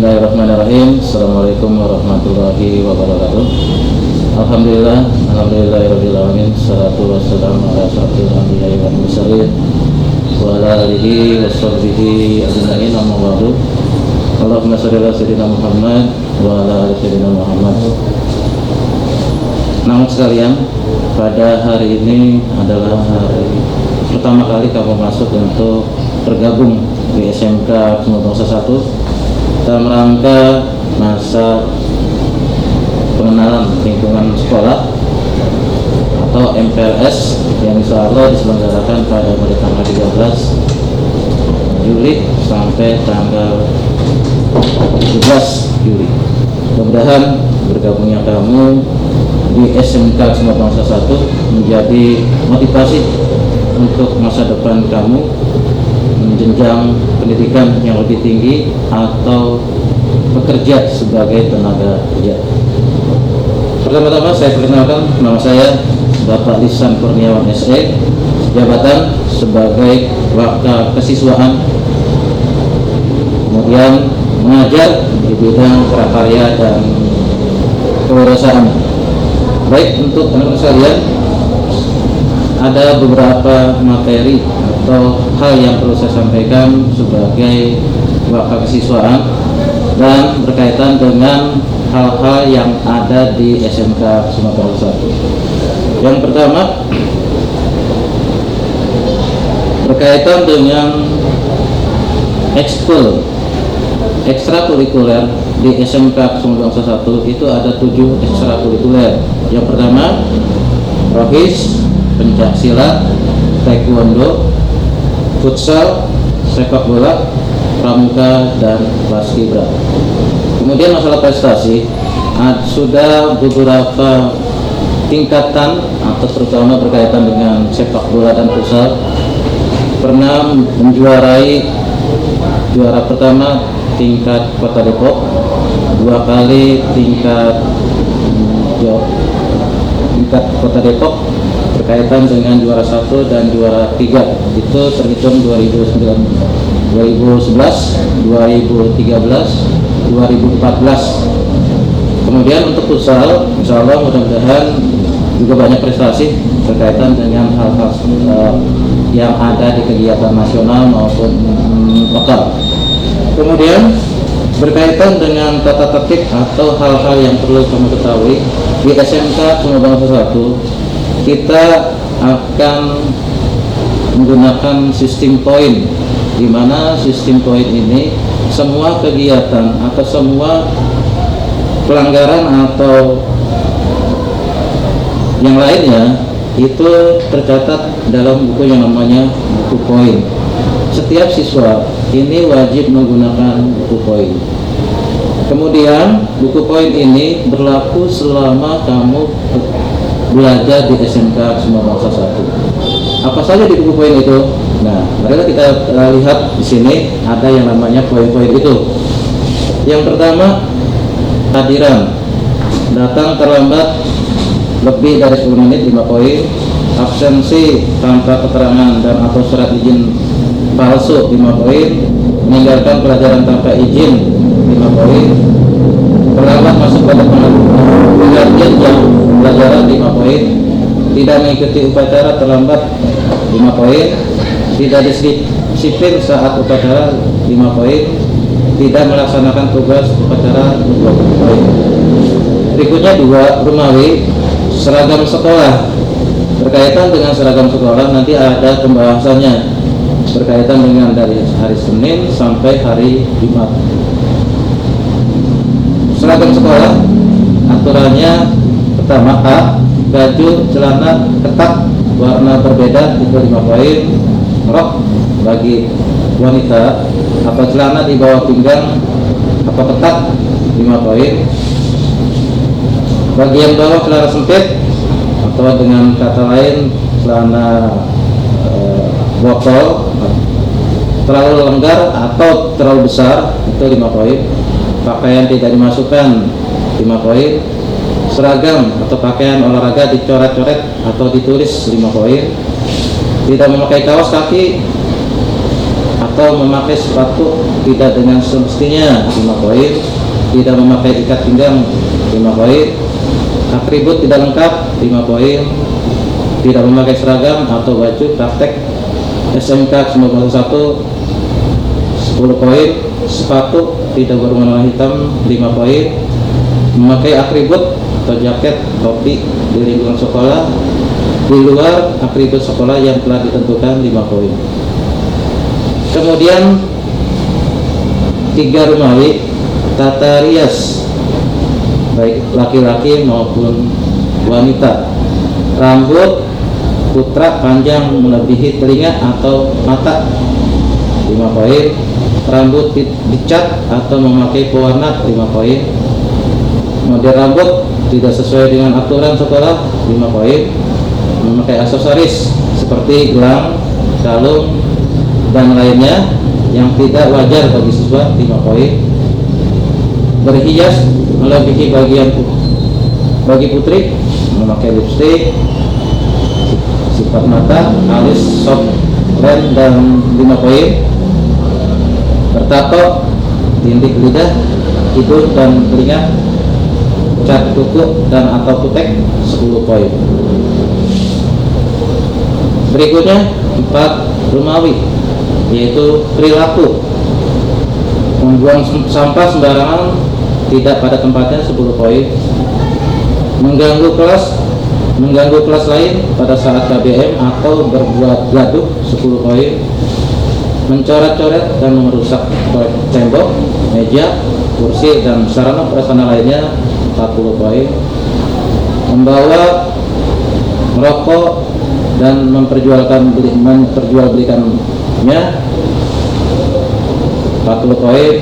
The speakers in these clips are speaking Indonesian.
Bismillahirrahmanirrahim. Assalamualaikum warahmatullahi wabarakatuh. Alhamdulillahirabbil alamin. Shalatu wassalamu ala asyrofil anbiya'i wal mursalin wa ala alihi washabbihi ajma'in, amma ba'du. Allahumma shalli ala sayyidina Muhammad wa ala ali sayyidina Muhammad. Namun sekalian, pada hari ini adalah hari pertama kali kamu masuk untuk bergabung di SMK Sumber Bangsa 1 dalam rangka masa pengenalan lingkungan sekolah atau MPLS yang insya Allah diselenggarakan pada mulai tanggal 13 Juli sampai tanggal 17 Juli. Mudah-mudahan bergabungnya kamu di SMK Sumber Bangsa 1 menjadi motivasi untuk masa depan kamu menjenjang pendidikan yang lebih tinggi atau bekerja sebagai tenaga kerja. Pertama-tama saya perkenalkan, nama saya Bapak Lisan Kurniawan SE, jabatan sebagai Wakil Kesiswaan, kemudian mengajar di bidang prakarya dan kewirausahaan. Baik, untuk anak-anak sekalian, ada beberapa materi atau hal yang perlu saya sampaikan sebagai wakil kesiswaan dan berkaitan dengan hal-hal yang ada di SMK Sumatera Utara. Yang pertama berkaitan dengan ekstrakurikuler di SMK Sumber Bangsa 1 itu ada 7 ekstrakurikuler. Yang pertama rohis, pencaksilat, taekwondo, futsal, sepak bola, pramuka, dan paskibra. Kemudian masalah prestasi, sudah beberapa tingkatan atau terutama berkaitan dengan sepak bola dan futsal pernah menjuarai juara pertama tingkat Kota Depok, 2 kali tingkat Kota Depok berkaitan dengan juara 1 dan juara 3 itu terhitung 2011, 2013, 2014. Kemudian untuk futsal, insya Allah mudah-mudahan juga banyak prestasi berkaitan dengan hal-hal yang ada di kegiatan nasional maupun lokal. Kemudian berkaitan dengan tata tertib atau hal-hal yang perlu kamu ketahui di SMK Sumber Bangsa 1, kita akan menggunakan sistem poin, di mana sistem poin ini semua kegiatan atau semua pelanggaran atau yang lainnya itu tercatat dalam buku yang namanya buku poin. Setiap siswa ini wajib menggunakan buku poin. Kemudian buku poin ini berlaku selama kamu belajar di SMK Sumber Bangsa 1. Apa saja di buku poin itu? Nah, mari kita lihat di sini ada yang namanya poin-poin itu. Yang pertama, hadiran. Datang terlambat lebih dari 10 menit 5 poin. Absensi tanpa keterangan dan atau surat izin palsu 5 poin. Meninggalkan pelajaran tanpa izin 5 poin. Terlambat masuk pada pergantian jam pelajaran 5 poin. Tidak mengikuti upacara terlambat 5 poin. Tidak disiplin saat upacara 5 poin. Tidak melaksanakan tugas upacara 20 poin. Berikutnya 2, Rumawi, seragam sekolah. Berkaitan dengan seragam sekolah nanti ada pembahasannya berkaitan dengan dari hari Senin sampai hari Jumat. Seragam sekolah aturannya pertama A, baju celana ketat warna berbeda itu 5 poin. Rok bagi wanita atau celana di bawah pinggang atau ketat 5 poin. Bagian bawah celana sempit atau dengan kata lain celana botol terlalu longgar atau terlalu besar itu 5 poin. Pakaian tidak dimasukkan 5 poin. Seragam atau pakaian olahraga dicoret-coret atau ditulis 5 poin. Tidak memakai kaos kaki atau memakai sepatu tidak dengan semestinya 5 poin, tidak memakai ikat pinggang 5 poin, atribut tidak lengkap 5 poin, tidak memakai seragam atau baju praktek SMK 91 10 poin, sepatu tidak berwarna hitam 5 poin, memakai atribut atau jaket, topi di lingkungan sekolah di luar atribut sekolah yang telah ditentukan 5 poin. Kemudian 3 Romawi, tata rias baik laki-laki maupun wanita. Rambut putra panjang melebihi telinga atau mata 5 poin. Rambut dicat atau memakai pewarna 5 poin. Model rambut tidak sesuai dengan aturan sekolah 5 poin. Memakai aksesoris seperti gelang, kalung dan lainnya yang tidak wajar bagi siswa 5 poin. Berhias melebihi bagi putri, memakai lipstik, sifat mata, alis, soft lens dan 5 poin. Bertato, tindik lidah, hidung dan telinga, cat kuku dan atau kutek 10 poin. Berikutnya 4 Romawi, yaitu perilaku. Membuang sampah sembarangan tidak pada tempatnya 10 poin. Mengganggu kelas lain pada saat KBM atau berbuat gaduh 10 poin. Mencoret-coret dan merusak tembok, meja, kursi dan sarana prasarana lainnya 40 poin. Membawa, merokok dan memperjualbelikannya 40 poin.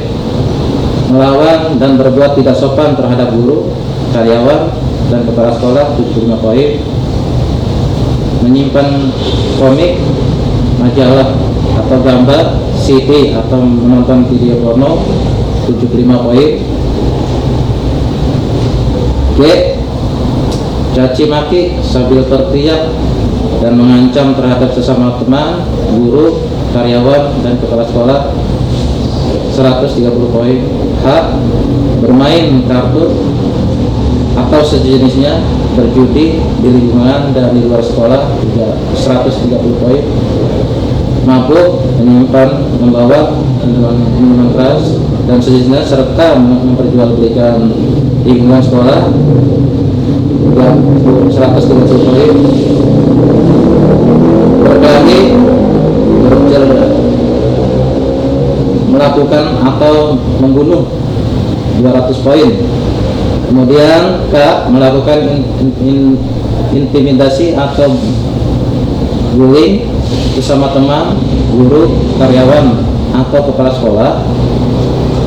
Melawan dan berbuat tidak sopan terhadap guru, karyawan dan kepala sekolah 75 poin. Menyimpan komik, majalah atau gambar, CD atau menonton video porno 75 poin. G. Caci maki sambil berteriak dan mengancam terhadap sesama teman, guru, karyawan dan kepala sekolah 130 poin. H. Bermain kartu atau sejenisnya, berjudi di lingkungan dan di luar sekolah 130 poin. Mabuk, menyimpan, membawa minuman keras dan sejenisnya serta memperjualbelikan lingkungan sekolah 130 poin. Berkelahi, melakukan atau membunuh 200 poin. Kemudian K. Melakukan intimidasi atau bullying bersama teman, guru, karyawan atau kepala sekolah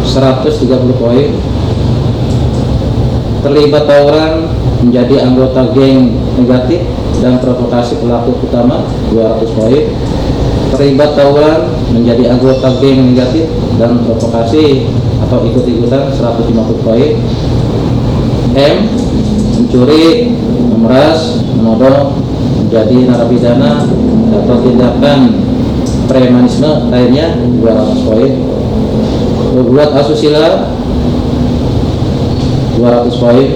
130 poin. Terlibat tawuran, menjadi anggota geng negatif dan provokasi pelaku utama 200 poin. Terlibat tawuran, menjadi anggota geng negatif dan provokasi atau ikut-ikutan 150 poin. M. Mencuri, memeras, menodong, menjadi narapidana atau tindakan premanisme lainnya 200 poin. Berbuat asusila 200 poin.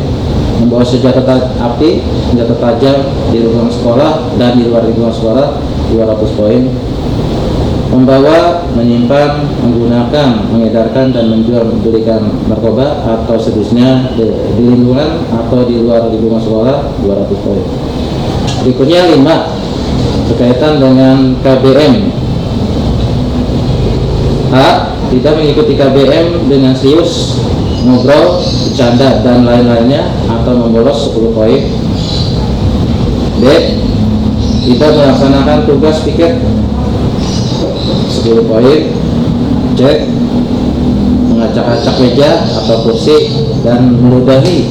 Membawa senjata api, senjata tajam di lingkungan sekolah dan di luar lingkungan sekolah 200 poin. Membawa, menyimpan, menggunakan, mengedarkan dan menjual belikan narkoba atau sejenisnya di lingkungan atau di luar lingkungan sekolah 200 poin. Berikutnya 5 berkaitan dengan KBM. A. Tidak mengikuti KBM dengan serius, ngobrol, bercanda dan lain-lainnya atau membolos 10 poin. B. Tidak melaksanakan tugas piket 10 poin. C. Mengacak-acak meja atau kursi dan meludahi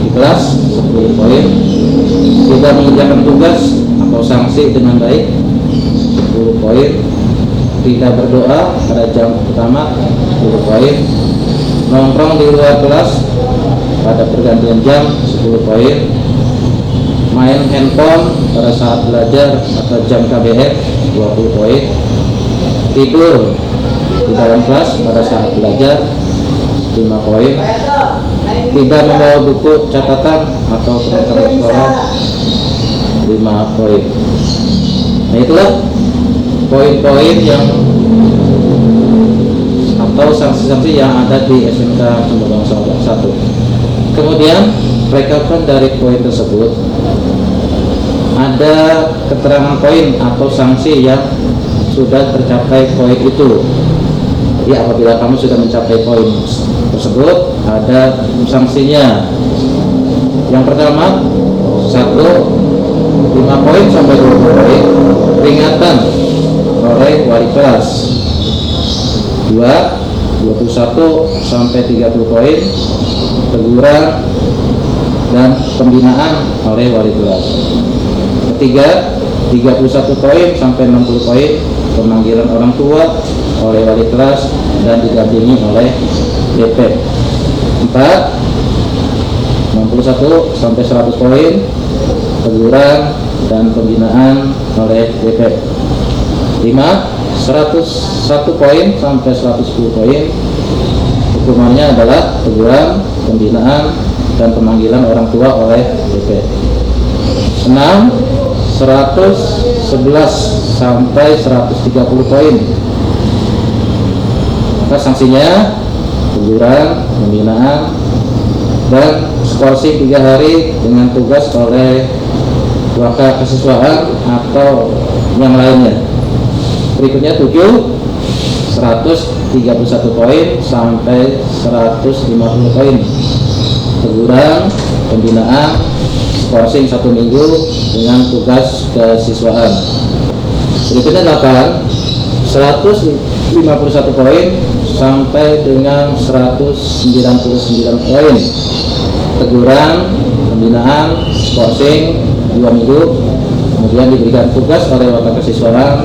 di kelas 10 poin. Tidak mengerjakan tugas atau sanksi dengan baik 10 poin. Tidak berdoa pada jam pertama 10 poin. Nongkrong di luar kelas pada pergantian jam 10 poin. Main handphone pada saat belajar atau jam KBM 20 poin. tidur di dalam kelas pada saat belajar 5 poin, tidak membawa buku catatan atau peraturan sekolah 5 poin. Nah, itulah poin-poin yang atau sanksi-sanksi yang ada di SMK Sumedang 1. Kemudian rekapan dari poin tersebut, ada keterangan poin atau sanksi yang sudah tercapai poin itu. Ya, apabila kamu sudah mencapai poin tersebut, ada sanksinya. Yang pertama, 5 poin sampai 20 poin peringatan oleh wali kelas. 2, 21 sampai 30 poin teguran dan pembinaan oleh wali kelas. Ketiga, 31 poin sampai 60 poin pemanggilan orang tua oleh wali kelas dan didampingi oleh DP. 4, 61 sampai 100 poin teguran dan pembinaan oleh DP. 5, 101 poin sampai 110 poin hukumannya adalah teguran, pembinaan dan pemanggilan orang tua oleh DP. 6, 111 sampai 130 poin. Nah, sanksinya teguran, pembinaan dan skorsing 3 hari dengan tugas oleh wakil kesiswaan atau yang lainnya. Berikutnya 7, 131 poin sampai 150 poin teguran, pembinaan, skorsing 1 minggu dengan tugas kesiswaan. Berikutnya 8, 151 poin sampai dengan 199 poin teguran, pembinaan, skorsing 2 minggu, kemudian diberikan tugas oleh wakil kesiswaan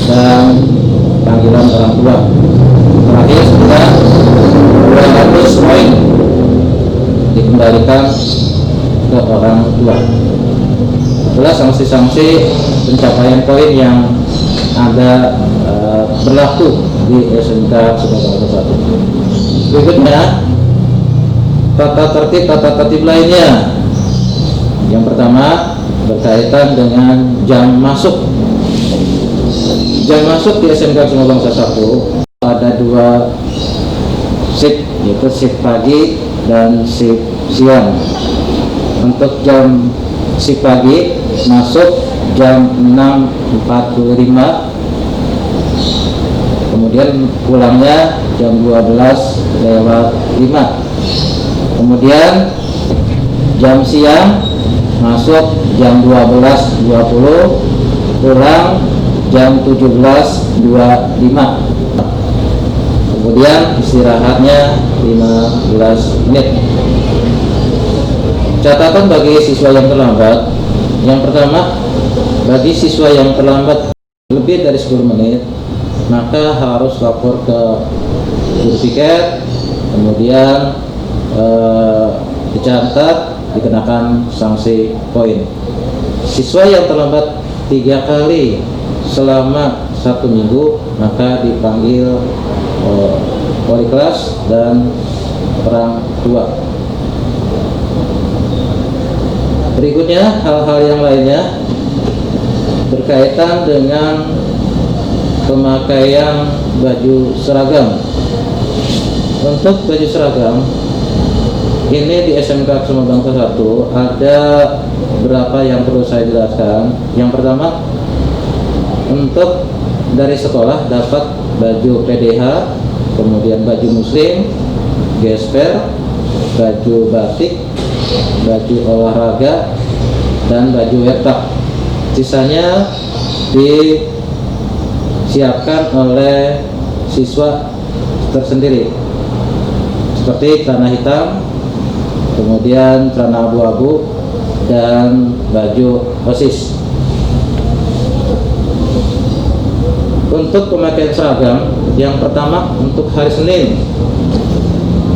dan panggilan orang tua. Terakhir sudah 200 poin dikembalikan ke orang tua. Itulah sanksi-sanksi pencapaian poin yang ada berlaku di SMK Sumedang 1. Berikutnya tata tertib lainnya. Yang pertama berkaitan dengan jam masuk. Jam masuk di SMK Sumedang 1 ada 2 shift, yaitu shift pagi dan shift siang. Untuk jam shift pagi masuk jam 6.45, kemudian pulangnya jam 12:05. Kemudian jam siang masuk jam 12.20, pulang jam 17.25. Kemudian istirahatnya 15 menit. Catatan bagi siswa yang terlambat. Yang pertama, bagi siswa yang terlambat lebih dari 10 menit, maka harus lapor ke guru piket, kemudian dicatat, dikenakan sanksi poin. Siswa yang terlambat 3 kali selama 1 minggu, maka dipanggil wali kelas dan orang tua. Berikutnya hal-hal yang lainnya berkaitan dengan pemakaian baju seragam. Untuk baju seragam ini di SMK Sumedang 1 ada beberapa yang perlu saya jelaskan. Yang pertama, untuk dari sekolah dapat baju PDH, kemudian baju muslim, gesper, baju batik, baju olahraga, dan baju wetak. Sisanya disiapkan oleh siswa tersendiri, seperti celana hitam, kemudian celana abu-abu, dan baju OSIS. Untuk pemakaian seragam, yang pertama untuk hari Senin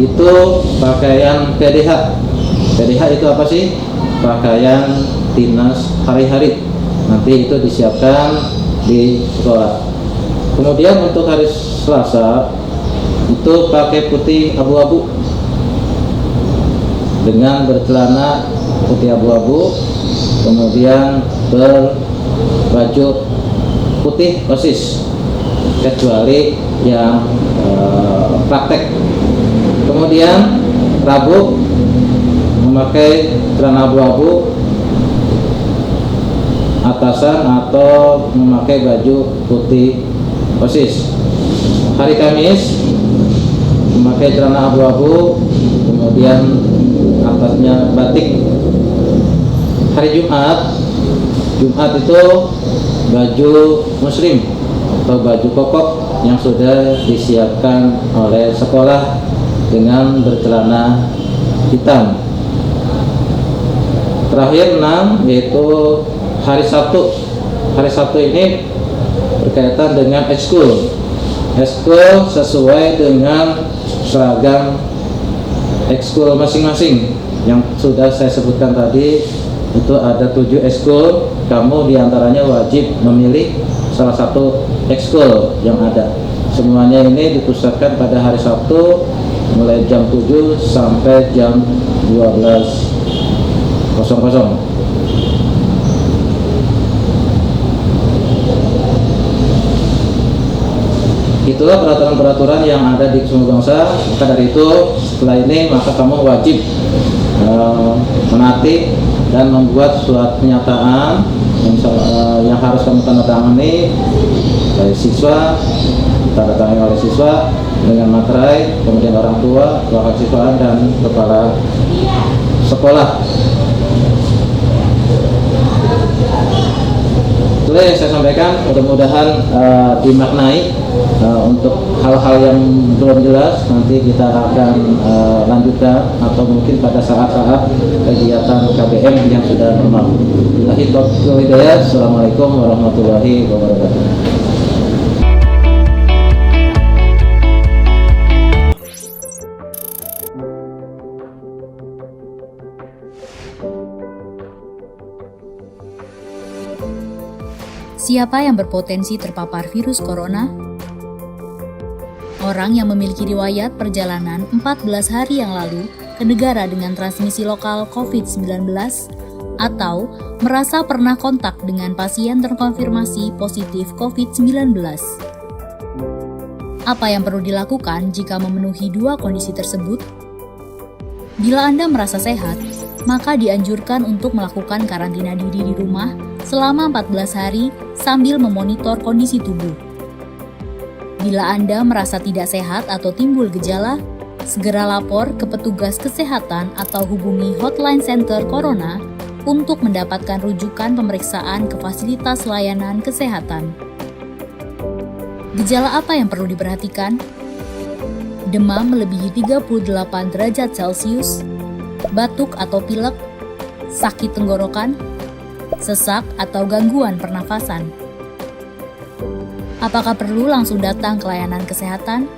itu pakaian PDH. PDH itu apa sih? Pakaian dinas hari-hari. Nanti itu disiapkan di sekolah. Kemudian untuk hari Selasa itu pakai putih abu-abu dengan bercelana putih abu-abu, kemudian berbaju putih OSIS kecuali yang praktek. Kemudian Rabu memakai celana abu-abu atasan atau memakai baju putih OSIS. Hari Kamis memakai celana abu-abu, kemudian atasnya batik. Hari Jumat itu baju muslim atau baju koko yang sudah disiapkan oleh sekolah dengan bercelana hitam. Terakhir 6 yaitu hari Sabtu. Hari Sabtu ini berkaitan dengan ekskul sesuai dengan seragam ekskul masing-masing yang sudah saya sebutkan tadi. Itu ada 7 ekskul, kamu diantaranya wajib memilih salah satu ekskul yang ada. Semuanya ini dipusatkan pada hari Sabtu mulai jam 7 sampai jam 12.00. Itulah peraturan-peraturan yang ada di Sumber Bangsa. Maka dari itu setelah ini maka kamu wajib menaati dan membuat surat pernyataan yang harus kamu tanda tangani dari siswa, tanda tangani oleh siswa dengan materai, kemudian orang tua, wakil siswaan dan kepala sekolah. Itulah yang saya sampaikan, mudah-mudahan dimaknai. Untuk hal-hal yang belum jelas nanti kita akan lanjutkan atau mungkin pada saat-saat kegiatan KBM yang sudah normal. Billahi taufiq wal hidayah. Assalamualaikum warahmatullahi wabarakatuh. Siapa yang berpotensi terpapar virus corona? Orang yang memiliki riwayat perjalanan 14 hari yang lalu ke negara dengan transmisi lokal COVID-19 atau merasa pernah kontak dengan pasien terkonfirmasi positif COVID-19. Apa yang perlu dilakukan jika memenuhi 2 kondisi tersebut? Bila Anda merasa sehat, maka dianjurkan untuk melakukan karantina diri di rumah selama 14 hari sambil memonitor kondisi tubuh. Bila Anda merasa tidak sehat atau timbul gejala, segera lapor ke petugas kesehatan atau hubungi hotline center Corona untuk mendapatkan rujukan pemeriksaan ke fasilitas layanan kesehatan. Gejala apa yang perlu diperhatikan? Demam melebihi 38 derajat Celcius, batuk atau pilek, sakit tenggorokan, sesak atau gangguan pernafasan. Apakah perlu langsung datang ke layanan kesehatan?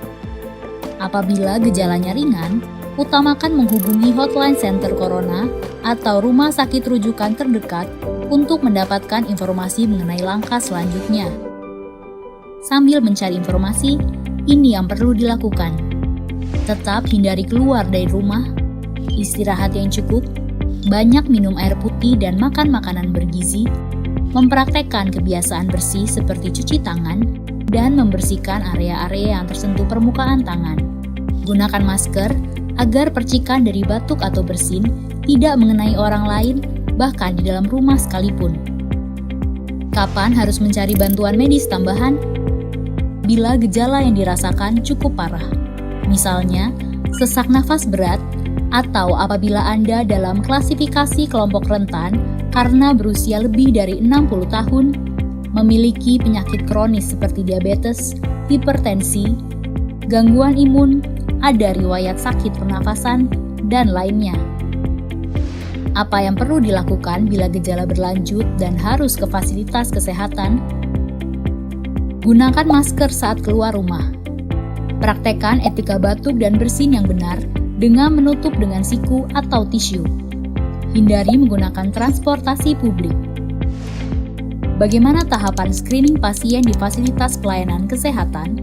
Apabila gejalanya ringan, utamakan menghubungi hotline center Corona atau rumah sakit rujukan terdekat untuk mendapatkan informasi mengenai langkah selanjutnya. Sambil mencari informasi, ini yang perlu dilakukan. Tetap hindari keluar dari rumah, istirahat yang cukup, banyak minum air putih dan makan makanan bergizi, mempraktekkan kebiasaan bersih seperti cuci tangan, dan membersihkan area-area yang tersentuh permukaan tangan. Gunakan masker agar percikan dari batuk atau bersin tidak mengenai orang lain, bahkan di dalam rumah sekalipun. Kapan harus mencari bantuan medis tambahan? Bila gejala yang dirasakan cukup parah, misalnya sesak nafas berat, atau apabila Anda dalam klasifikasi kelompok rentan karena berusia lebih dari 60 tahun, memiliki penyakit kronis seperti diabetes, hipertensi, gangguan imun, ada riwayat sakit pernafasan, dan lainnya. Apa yang perlu dilakukan bila gejala berlanjut dan harus ke fasilitas kesehatan? Gunakan masker saat keluar rumah. Praktekkan etika batuk dan bersin yang benar dengan menutup dengan siku atau tisu. Hindari menggunakan transportasi publik. Bagaimana tahapan screening pasien di fasilitas pelayanan kesehatan?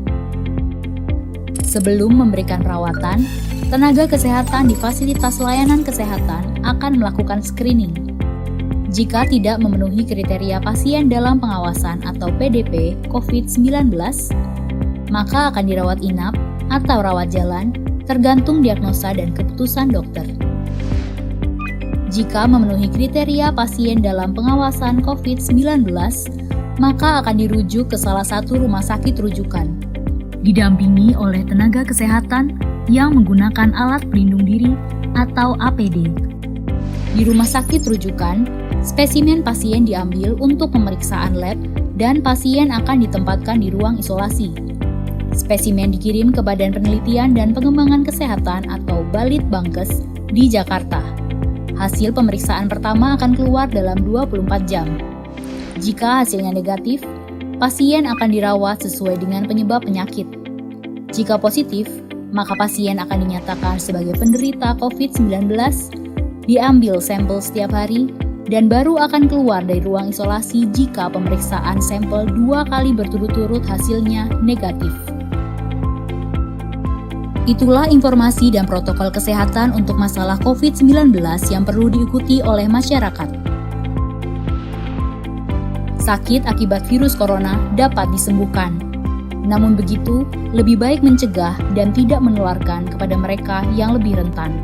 Sebelum memberikan perawatan, tenaga kesehatan di fasilitas layanan kesehatan akan melakukan screening. Jika tidak memenuhi kriteria pasien dalam pengawasan atau PDP COVID-19, maka akan dirawat inap atau rawat jalan tergantung diagnosa dan keputusan dokter. Jika memenuhi kriteria pasien dalam pengawasan COVID-19, maka akan dirujuk ke salah satu rumah sakit rujukan, didampingi oleh tenaga kesehatan yang menggunakan alat pelindung diri atau APD. Di rumah sakit rujukan, spesimen pasien diambil untuk pemeriksaan lab dan pasien akan ditempatkan di ruang isolasi. Spesimen dikirim ke Badan Penelitian dan Pengembangan Kesehatan atau Balitbangkes di Jakarta. Hasil pemeriksaan pertama akan keluar dalam 24 jam. Jika hasilnya negatif, pasien akan dirawat sesuai dengan penyebab penyakit. Jika positif, maka pasien akan dinyatakan sebagai penderita COVID-19, diambil sampel setiap hari, dan baru akan keluar dari ruang isolasi jika pemeriksaan sampel 2 kali berturut-turut hasilnya negatif. Itulah informasi dan protokol kesehatan untuk masalah COVID-19 yang perlu diikuti oleh masyarakat. Sakit akibat virus corona dapat disembuhkan. Namun begitu, lebih baik mencegah dan tidak menularkan kepada mereka yang lebih rentan.